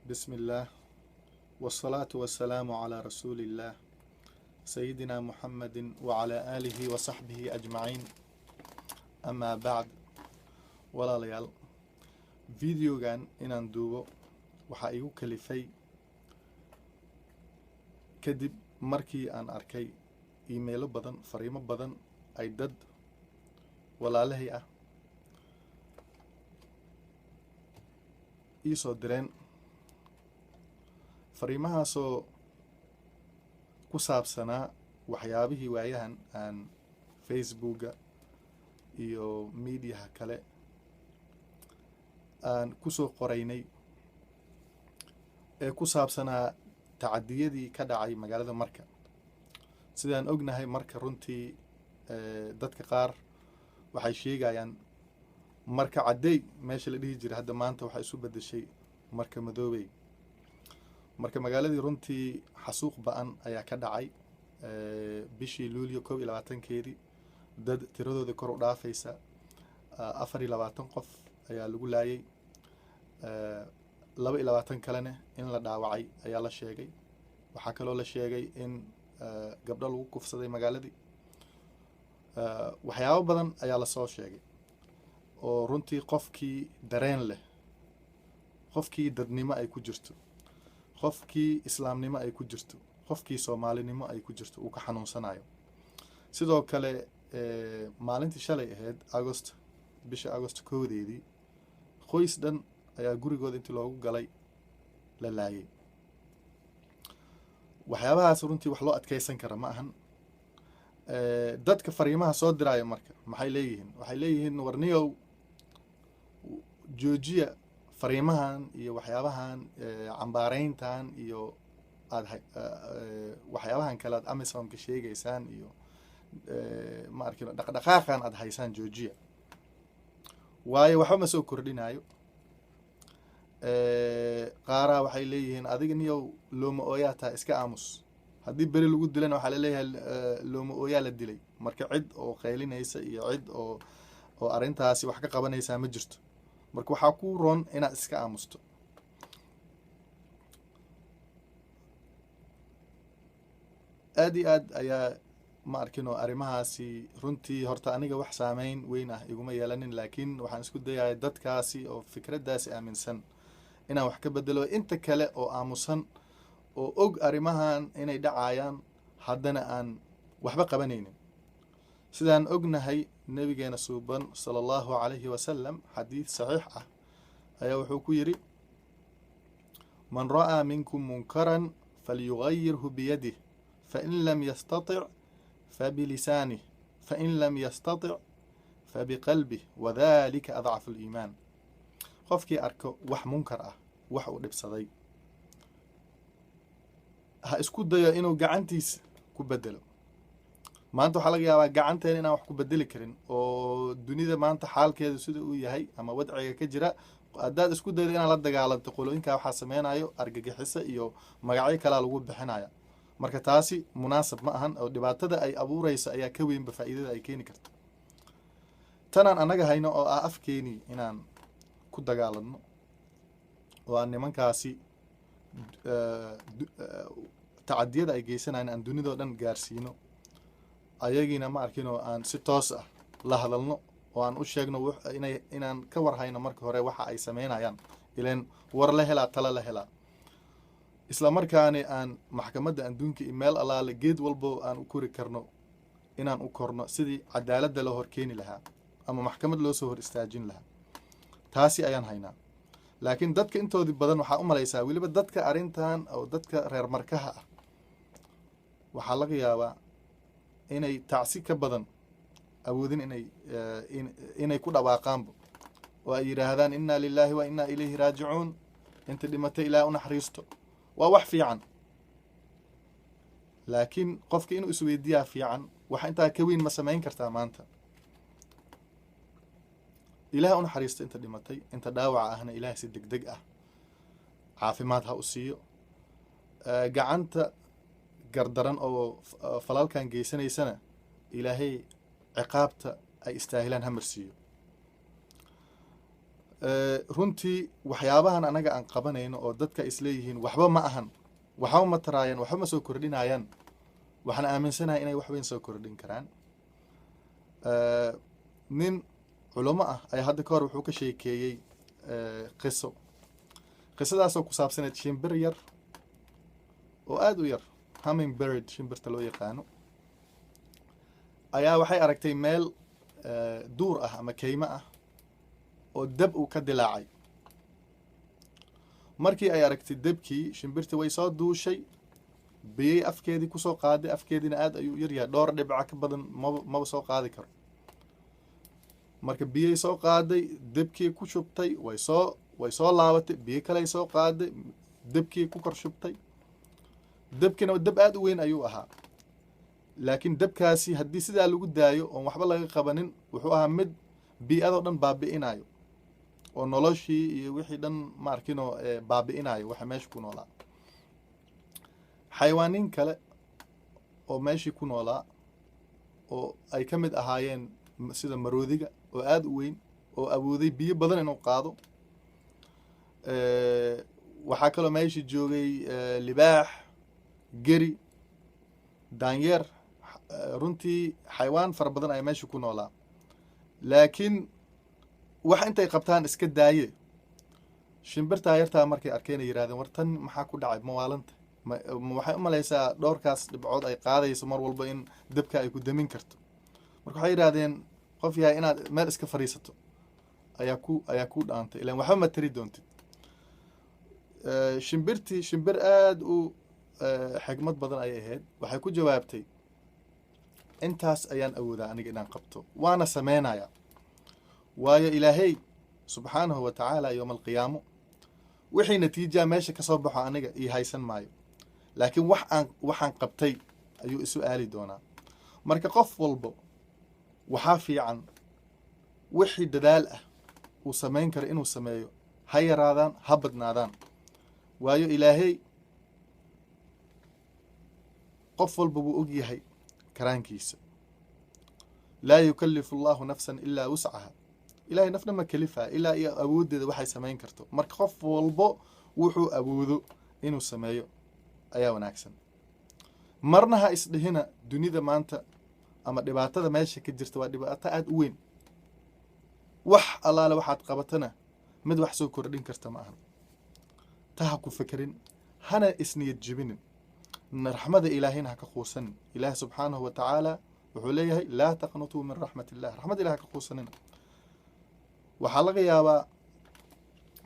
بسم الله والصلاة والسلام على رسول الله سيدنا محمد وعلى آله وصحبه أجمعين أما بعد ولا ليال فيديوغان إنان دوبو waxaa igu kalifay kadib markii aan arkay iimaylo badan fariimo badan ay dad walaalahay ah ii soo direen fariimahaasoo ku saabsanaa waxyaabihii waayahan aan facebooka iyo miidiyaha kale aan ku soo qoraynay ee ku saabsanaa tacadiyadii ka dhacay magaalada Marka. Sidaan ognahay Marka runtii dadka qaar waxay sheegayaan Marka Caday meesha la dhihi jiray hadda maanta waxay isu bedeshay Marka Madoobey. Marka magaaladii runtii xasuuq ba'an ayaa ka dhacay bishii Luulyo 21keedii dad tiradooda kor u dhaafaysa 24 qof ayaa lagu laayay 22 kalena in la dhaawacay ayaa la sheegay. waxaa kaloo la sheegay in gabdho lagu kufsaday magaaladii. waxyaabo badan ayaa la soo sheegay oo runtii qofkii dareen leh, qofkii dadnimo ay ku jirto, qofkii islaamnimo ay ku jirto, qofkii soomaalinimo ay ku jirto uu ka xanuunsanayo. sidoo kale maalintii shalay ahayd bisha Agost 1 qoys dhan ayaa gurigooda intii loogu galay la laayay. waxyaabahaas runtii wax loo adkeysan kara ma ahan. dadka fariimaha soo diraya marka maxay leeyihiin warniyow joojiya fariimahan iyo waxyaabahan cambaareyntan iyo waxyaabahan kale aad Amazon-ka sheegaysaan iyo ma arkin dhaqdhaqaaqan aad haysaan joojiya, waayo waxba ma soo kordhinayo. qaaraa waxay leeyihiin adiga niyow looma ooyaa taa iska aamus, haddii beri lagu dilana waxaa laleeyahay looma ooyaa la dilay. marka cid oo qaylinaysa iyo cid oo arrintaasi wax ka qabanaysaa ma jirto. marka waxaa ku roon inaad iska aamusto. aad iyo aad ayaa ma arkin oo arrimahaasi runtii horta aniga wax saameyn weyn ah iguma yeelanin, laakiin waxaan isku dayahay dadkaasi oo fikraddaasi aaminsan inaan wax ka bedelo. inta kale oo aamusan oo og arrimahan inay dhacayaan haddana aan waxba qabanaynin. sidaan ognahay nabigeena suuban sallallahu alayhi wasallam xadiid saxiix ah ayaa wuxuu ku yidhi man ra'aa minkum munkaran falyughayyirhu biyadih fain lam yastatic fabilisanih fain lam yastatic fabiqalbih wadhalika adcafu liimaan. qofkii arko wax munkar ah, wax uu dhibsaday, ha isku dayo inuu gacantiisa ku bedelo. maanta waxaa laga yaabaa gacanteena inaan wax ku bedeli karin oo dunida maanta xaalkeedu sida uu yahay ama wadciga ka jira. haddaad isku daydo inaad la dagaalanto qolooyinkaa waxaa sameynayo argagixiso iyo magacyo kalaa lagu bixinaya. marka taasi munaasab ma ahan oo dhibaatada ay abuureysa ayaa ka weynba faa'iidada ay keeni karto. tanaan annaga hayno oo ah afkeeni inaan ku dagaalanno oo aan nimankaasi tacadiyada ay geysanayaan aan dunidoo dhan gaarsiino, ayagiina ma arkin oo aan si toos ah la hadalno oo aan u sheegno inaan ka warhayno marka hore waxa ay sameynayaan. ileen war la helaa tala la helaa. isla markaani aan maxkamadda adduunka iyo meel allaale geed walbo aan u kori karno inaan u korno sidii cadaaladda loo hor keeni lahaa ama maxkamad loo soo hor istaajin lahaa. taasi ayaan haynaa. laakiin dadka intoodii badan waxaa u malaysaa weliba dadka arrintan oo dadka reer markaha ah waxaa laga yaabaa inay tacsi ka badan awoodin inay ku dhawaaqaanba oo ay yidhaahdaan innaa lilaahi wa innaa ilayhi raajicuun. inta dhimatay ilaah u naxariisto waa wax fiican, laakiin qofka inuu isweydiiyaa fiican. wax intaa ka weyn ma samayn kartaa maanta? ilaah u naxariisto inta dhimatay, inta dhaawaca ahna ilaah si degdeg ah caafimaad ha u siiyo. gacanta gardaran oo falalkan geysanaysana ilaahay ciqaabta ay istaahilaan ha marsiiyo. runtii waxyaabahan anaga aan qabanayno oo dadka isleeyihiin waxba ma ahan, waxba ma taraayaan, waxba ma soo kordhinayaan, waxaan aaminsanahay inay wax weyn soo kordhin karaan. nin culamo ah ayaa hadda ka hor wuxuu ka sheekeeyey qisadaasoo ku saabsaneed shimbir yar oo aada u yar, humming bird shimbirta loo yaqaano, ayaa waxay aragtay meel duur ah ama keymo ah oo dab uu ka dilaacay. markii ay aragtay debkii, shimbirtii way soo duushay, biyey afkeedii kusoo qaaday, afkeediina aad ayuu yaryahay, dhowr dhibca ka badan maba soo qaadi karo. marka biyey soo qaaday, debkii ku shubtay, way soo laabatay, biyo kaley soo qaaday, debkii ku kor shubtay. debkiina deb aada u weyn ayuu ahaa, laakiin debkaasi haddii sidaa lagu daayo oon waxba laga qabanin, wuxuu ahaa mid bii-adoo dhan baabi'inayo oo noloshii iyo wixii dhan ma arkinoo baabi'inayo waxa meesha ku noolaa. xayawaaniin kale oo meeshii ku noolaa oo ay ka mid ahaayeen sida maroodiga oo aada u weyn oo awooday biyo badan inuu qaado. waxaa kaloo meeshii joogay libaax, geri, daanyeer, runtii xayawaan fara badan ayaa meesha ku noolaa. laakiin wax intay qabtaan iska daaye, shimbirtaa yartaa markay arkeen ay yidhahdeen war tan maxaa ku dhacay, mawaalanta waxay u malaysaa dhowrkaas dhibcood ay qaadayso mar walba in dabka ay ku damin karto. marka waxay yidhahdeen qof yahay inaad meel iska fadhiisato ayaa ku dhaantay, ilaan waxba ma tari doontid. shimbirtii shimbir aada u xigmad badan ayay ahayd, waxay ku jawaabtay intaas ayaan awoodaa aniga inaan qabto, waana sameynaya, waayo ilaahay subxaanahu wa tacaala yowma alqiyaamo wixii natiijaa meesha ka soo baxo aniga ii haysan maayo, laakiin waxaan qabtay ayuu isu aali doonaa. marka qof walbo waxaa fiican wixii dadaal ah uu samayn karo inuu sameeyo, ha yaraadaan ha badnaadaan, waayo ilaahay qof walba wuu og yahay karaankiisa. laa yukallifu allahu nafsan ilaa wuscaha, ilaahay nafna ma kelifaa ilaa iyo awooddeeda waxay samayn karto. marka qof walbo wuxuu awoodo inuu sameeyo ayaa wanaagsan. marna ha isdhihina dunida maanta ama dhibaatada meesha ka jirta waa dhibaato aada u weyn, wax allaale waxaad qabatana mid wax soo kordhin karta ma ahan. ta ha ku fekerin, hana isniyad jibinin, raxmada ilaahayna ha ka quusanin. ilaah subxaanahu wa tacaala wuxuu leeyahay laa taqnutuu min raxmat illah, raxmad ilah ha ka quusanina. waxaa laga yaabaa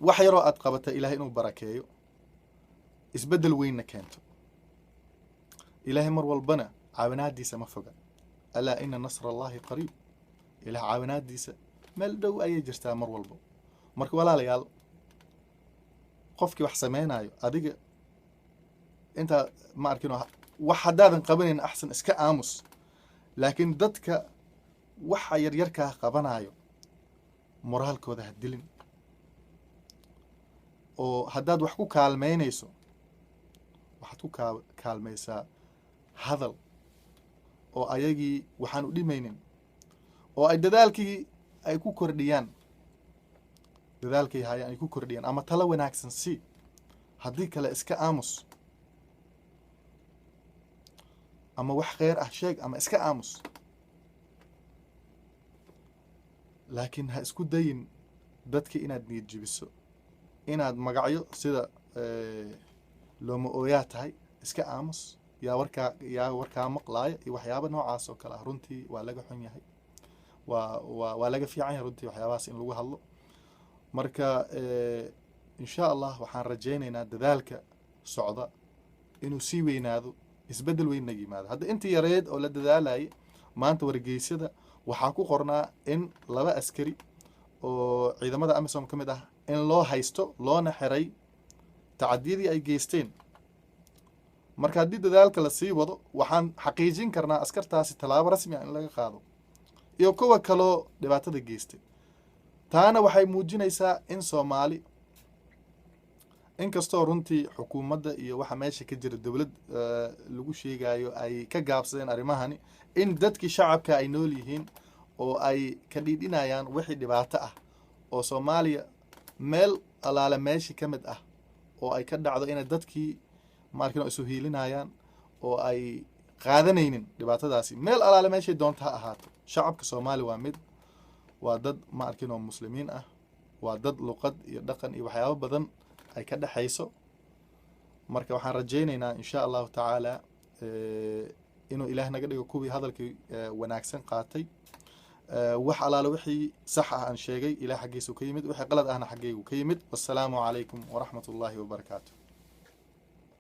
wax yaroo aad qabata ilahay inuu barakeeyo, isbeddel weynna keento. ilaahay mar walbana caawinaadiisa ma foga, alaa ina nasra allahi qariib, ilaah caawinaadiisa meel dhow ayay jirtaa mar walbo. marka walaalayaal, qofkii wax samaynayo, adiga intaa ma arkino wax haddaadan qabanayn axsan iska aamus, laakiin dadka waxa yaryarkaa qabanayo moraalkooda ha dilin, oo haddaad wax ku kaalmaynayso waxaad ku kaalmaysaa hadal oo ayagii waxaan u dhimaynin, oo ay dadaalkii ay ku kordhiyaan, dadaalkay hayaan ay ku kordhiyaan, ama talo wanaagsan si, haddii kale iska aamus, ama wax kheyr ah sheeg ama iska aamus. laakiin ha isku dayin dadki inaad niyad jibiso, inaad magacyo sida looma ooyaa tahay, iska aamus, yaa warkaa maqlaaya iyo waxyaaba noocaas oo kale ah. runtii waa laga xun yahay, waa laga fiican yahay runtii waxyaabahaas in lagu hadlo. marka insha allah waxaan rajaynaynaa dadaalka socda inuu sii weynaado, isbeddel weynna yimaado. hadda intii yareed oo la dadaalayay, maanta wargeysyada waxaa ku qornaa in 2 askari oo ciidamada amisom ka mid ah in loo haysto, loona xiray tacadiyadii ay geysteen. marka haddii dadaalka la sii wado, waxaan xaqiijin karnaa askartaasi tallaabo rasmi ah in laga qaado, iyo kuwa kaloo dhibaatada geystay. taana waxay muujinaysaa in Soomaali, inkastoo runtii xukuumadda iyo waxa meesha ka jira dowlad lagu sheegayo ay ka gaabsadeen arrimahani, in dadkii shacabka ay nool yihiin oo ay ka dhiidhinayaan wixii dhibaato ah oo Soomaaliya meel alaale meeshii ka mid ah oo ay ka dhacdo inay dadkii ma arkin isu hiilinayaan oo ay qaadanaynin dhibaatadaasi meel alaale meeshay doonta ha ahaato shacabka soomaali waa mid waa dad ma arkin oo muslimiin ah waa dad luqad iyo dhaqan iyo waxyaabo badan ay ka dhexayso marka waxaan rajaynaynaa insha allahu tacaala inuu ilaah naga dhigo kuwii hadalkii wanaagsan qaatay wax alaale wixii sax ah aan sheegay ilaah xaggiisu ka yimid wixii qalad ahna xaggaygu ka yimid wassalaamu calaykum waraxmat ullaahi wabarakaatu